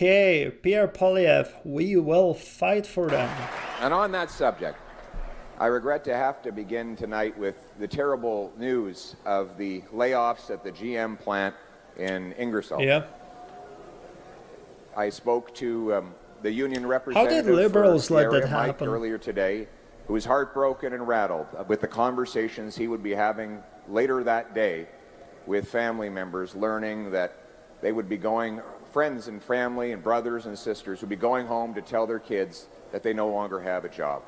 Okay, Pierre Poilievre, we will fight for them. And on that subject, I regret to have to begin tonight with the terrible news of the layoffs at the GM plant in Ingersoll. Yeah. I spoke to the union How representative did Liberals for the let area, that Mike, happen? earlier today, who was heartbroken and rattled with the conversations he would be having later that day with family members, learning that they would be going, friends and family and brothers and sisters would be going home to tell their kids that they no longer have a job.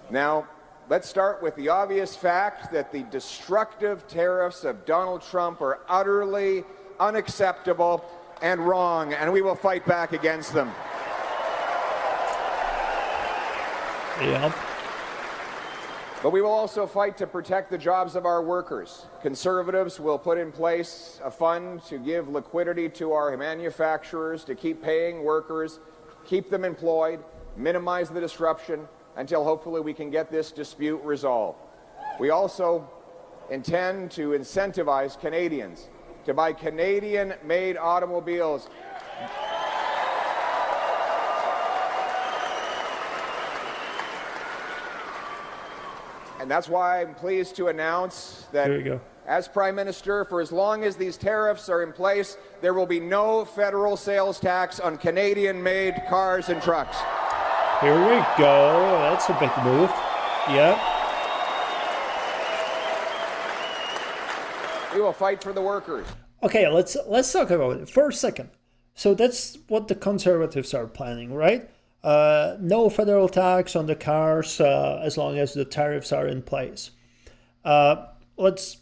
Now, let's start with the obvious fact that the destructive tariffs of Donald Trump are utterly unacceptable and wrong, and we will fight back against them. Yeah. But we will also fight to protect the jobs of our workers. Conservatives will put in place a fund to give liquidity to our manufacturers, to keep paying workers, keep them employed, minimize the disruption until hopefully we can get this dispute resolved. We also intend to incentivize Canadians to buy Canadian-made automobiles. And that's why I'm pleased to announce that as Prime Minister, for as long as these tariffs are in place, there will be no federal sales tax on Canadian-made cars and trucks. Here we go. That's a big move. Yeah. We will fight for the workers. Okay, let's talk about it for a second. So that's what the Conservatives are planning, right? No federal tax on the cars as long as the tariffs are in place. Let's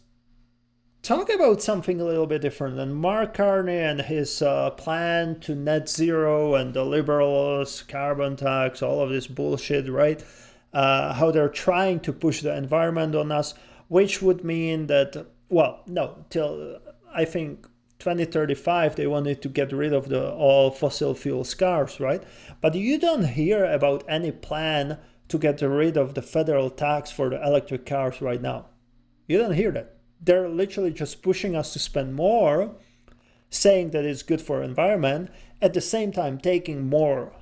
talk about something a little bit different than Mark Carney and his plan to net zero and the Liberals, carbon tax, all of this bullshit, right? How they're trying to push the environment on us, which would mean that, well, no, till I think 2035 they wanted to get rid of the all fossil fuel cars, right? But you don't hear about any plan to get rid of the federal tax for the electric cars right now. You don't hear that. They're literally just pushing us to spend more, saying that it's good for environment, at the same time taking more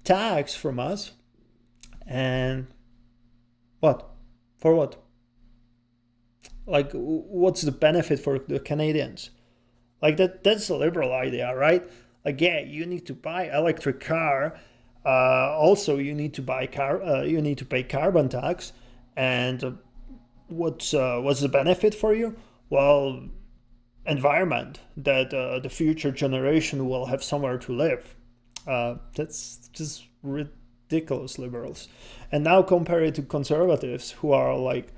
tax from us. And what? For what? Like, what's the benefit for the Canadians? Like that's a liberal idea, right? Like, yeah, you need to buy electric car. Also, you need to buy you need to pay carbon tax. And what's the benefit for you? Well, environment, that the future generation will have somewhere to live. That's just ridiculous, liberals. And now compare it to conservatives who are like,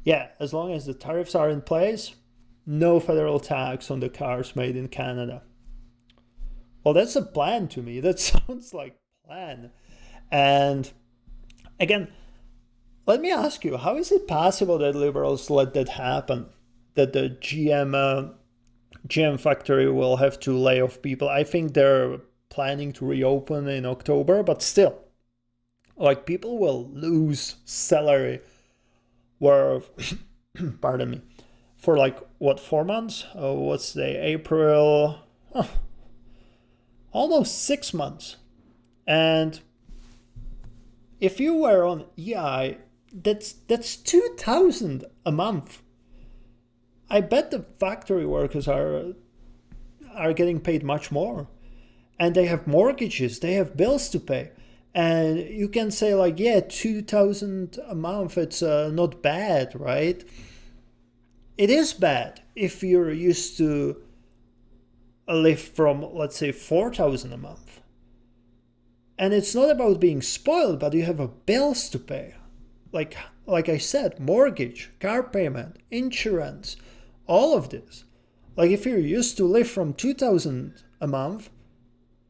yeah, as long as the tariffs are in place, no federal tax on the cars made in Canada. Well, that's a plan to me. That sounds like a plan. And again, let me ask you, how is it possible that liberals let that happen? That the GM factory will have to lay off people? I think they're planning to reopen in October, but still, like, people will lose salary where, pardon me, for like, what, 4 months? What's the April? Almost 6 months. And if you were on EI, that's 2,000 a month. I bet the factory workers are getting paid much more. And they have mortgages, they have bills to pay. And you can say like, yeah, 2,000 a month, it's not bad, right? It is bad if you're used to live from, let's say, 4,000 a month. And it's not about being spoiled, but you have bills to pay. Like I said, mortgage, car payment, insurance, all of this. Like, if you're used to live from 2,000 a month,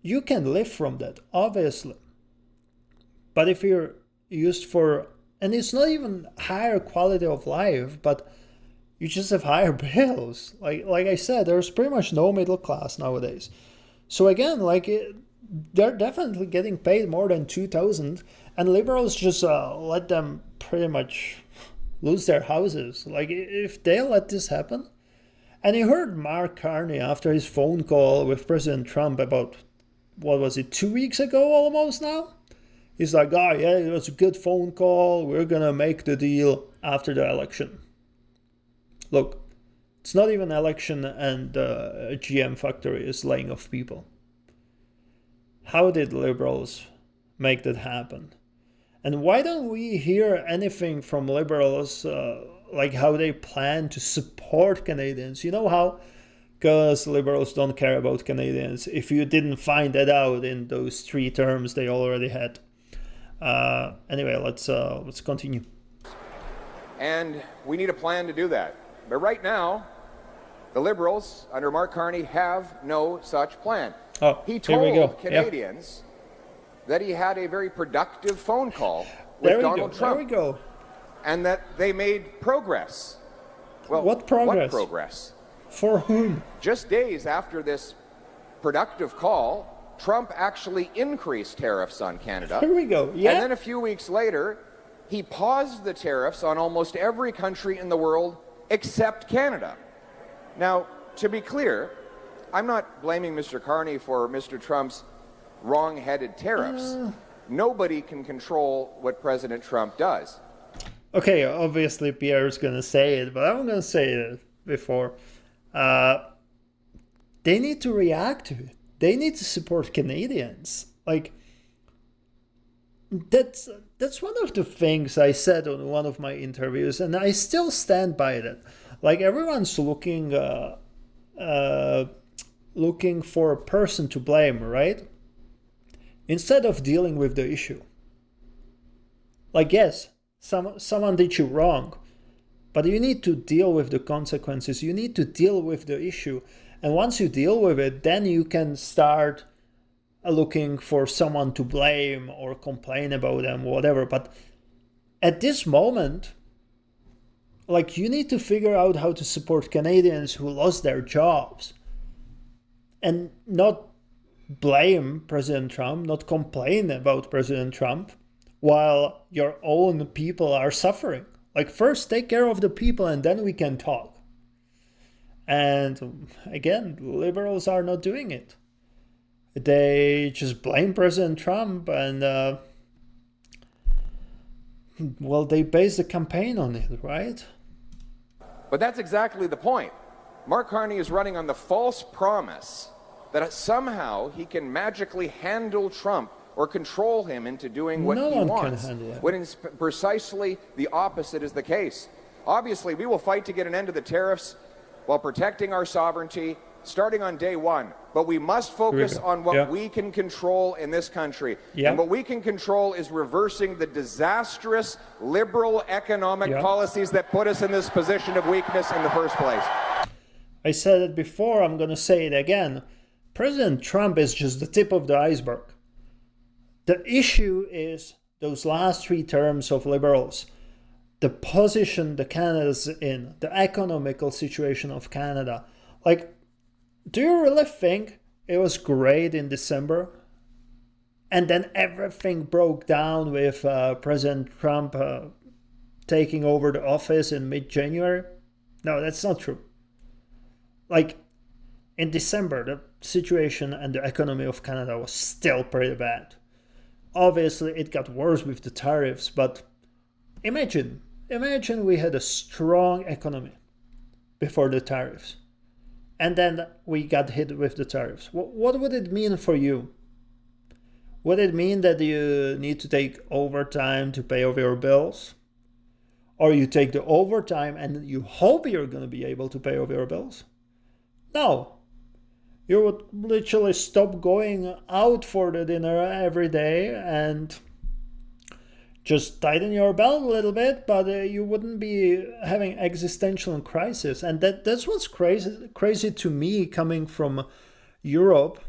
you can live from that, obviously. But if you're used for, and it's not even higher quality of life, but you just have higher bills. Like I said, there's pretty much no middle class nowadays. So again, they're definitely getting paid more than 2,000, and liberals just let them pretty much lose their houses. Like, if they let this happen, and you heard Mark Carney after his phone call with President Trump about what was it, 2 weeks ago almost now? He's like, oh yeah, it was a good phone call. We're gonna make the deal after the election. Look, it's not even an election and a GM factory is laying off people. How did liberals make that happen? And why don't we hear anything from liberals like how they plan to support Canadians? You know how? Because liberals don't care about Canadians. If you didn't find that out in those 3 terms they already had. Anyway, let's continue. And we need a plan to do that. But right now, the Liberals under Mark Carney have no such plan. He told Canadians that he had a very productive phone call with Donald Trump. There we go. And that they made progress. Well, what progress? What progress? For whom? Just days after this productive call, Trump actually increased tariffs on Canada. Here we go. Yeah. And then a few weeks later, he paused the tariffs on almost every country in the world except Canada. Now, to be clear, I'm not blaming Mr. Carney for Mr. Trump's wrong-headed tariffs. Nobody can control what President Trump does. Okay, obviously Pierre's going to say it, but I'm going to say it before. They need to react to it. They need to support Canadians. Like, that's one of the things I said on one of my interviews, and I still stand by that. Like, everyone's looking for a person to blame, right? Instead of dealing with the issue. Like, yes, someone did you wrong, but you need to deal with the consequences. You need to deal with the issue. And once you deal with it, then you can start looking for someone to blame or complain about them, whatever. But at this moment, like, you need to figure out how to support Canadians who lost their jobs and not blame President Trump, not complain about President Trump while your own people are suffering. Like, first take care of the people and then we can talk. And again, liberals are not doing it. They just blame President Trump and, well, they base the campaign on it, right? But that's exactly the point. Mark Carney is running on the false promise that somehow he can magically handle Trump or control him into doing what he wants, when precisely the opposite is the case. Obviously, we will fight to get an end to the tariffs while protecting our sovereignty, starting on day one. But we must focus on what we can control in this country. And what we can control is reversing the disastrous liberal economic policies that put us in this position of weakness in the first place. I said it before, I'm going to say it again. President Trump is just the tip of the iceberg. The issue is those last 3 terms of liberals. The position the Canada's in, the economical situation of Canada. Like, do you really think it was great in December? And then everything broke down with President Trump taking over the office in mid-January? No, that's not true. Like, in December, the situation and the economy of Canada was still pretty bad. Obviously, it got worse with the tariffs, but imagine we had a strong economy before the tariffs. And then we got hit with the tariffs. What would it mean for you? Would it mean that you need to take overtime to pay off your bills? Or you take the overtime and you hope you're going to be able to pay off your bills? No. You would literally stop going out for the dinner every day and just tighten your belt a little bit, but you wouldn't be having existential crisis. And that's what's crazy to me coming from Europe.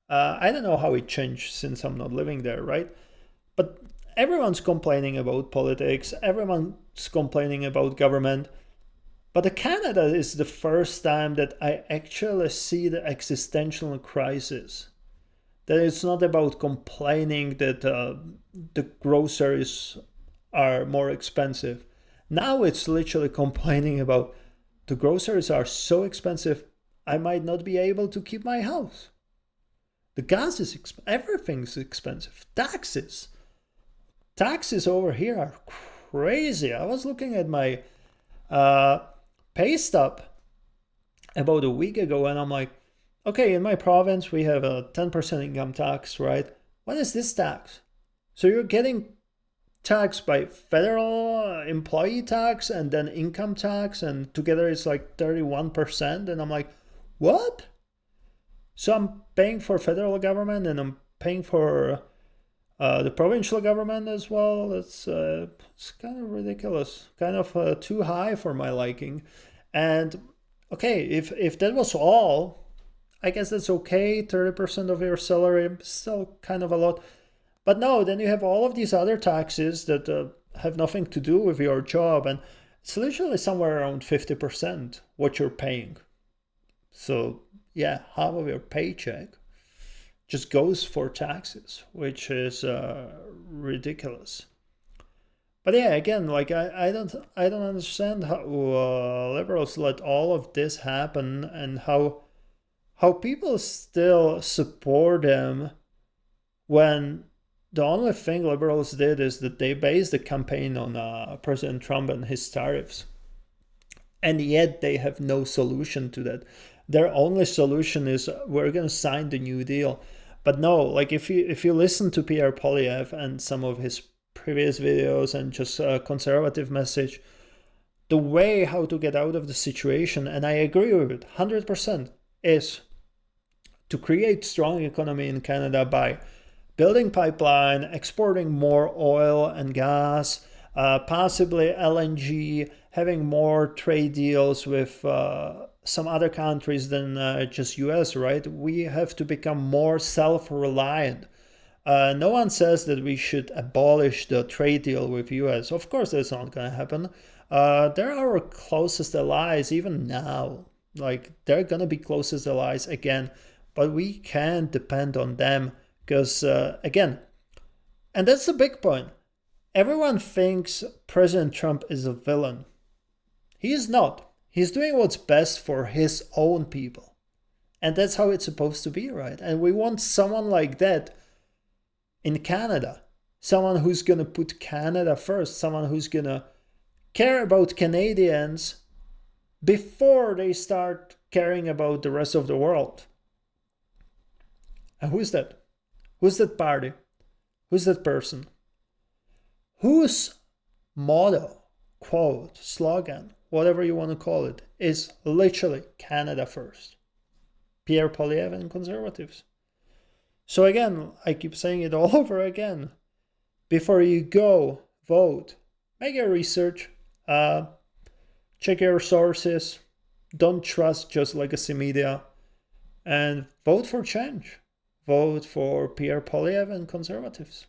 I don't know how it changed since I'm not living there, right? But everyone's complaining about politics. Everyone's complaining about government. But Canada is the first time that I actually see the existential crisis. That it's not about complaining that the groceries are more expensive. Now it's literally complaining about the groceries are so expensive, I might not be able to keep my house. The gas is everything's expensive. Taxes over here are crazy. I was looking at my pay stub about a week ago, and I'm like, okay, in my province we have a 10% income tax, right? What is this tax? So you're getting taxed by federal employee tax and then income tax, and together it's like 31%. And I'm like, what? So I'm paying for federal government and I'm paying for the provincial government as well. It's kind of ridiculous, kind of too high for my liking. And okay, if that was all, I guess that's okay. 30% of your salary, still kind of a lot. But no, then you have all of these other taxes that have nothing to do with your job, and it's literally somewhere around 50% what you're paying. So yeah, half of your paycheck just goes for taxes, which is ridiculous. But yeah, again, like I don't understand how liberals let all of this happen, and how people still support them when the only thing liberals did is that they based the campaign on President Trump and his tariffs. And yet they have no solution to that. Their only solution is we're going to sign the New Deal. But no, like if you listen to Pierre Poilievre and some of his previous videos and just a conservative message, the way how to get out of the situation, and I agree with it 100%, is to create strong economy in Canada by building pipeline, exporting more oil and gas, possibly LNG, having more trade deals with some other countries than just US, right? We have to become more self-reliant. No one says that we should abolish the trade deal with US. Of course, that's not going to happen. They're our closest allies even now. Like, they're going to be closest allies again, but we can't depend on them. Because, again, and that's the big point, everyone thinks President Trump is a villain. He is not. He's doing what's best for his own people. And that's how it's supposed to be, right? And we want someone like that in Canada. Someone who's going to put Canada first. Someone who's going to care about Canadians before they start caring about the rest of the world. And who's that? Who's that party? Who's that person? Whose motto, quote, slogan, whatever you want to call it, is literally Canada first? Pierre Poilievre and Conservatives. So again, I keep saying it all over again. Before you go vote, make your research, check your sources, don't trust just legacy media, and vote for change. Vote for Pierre Poilievre and Conservatives.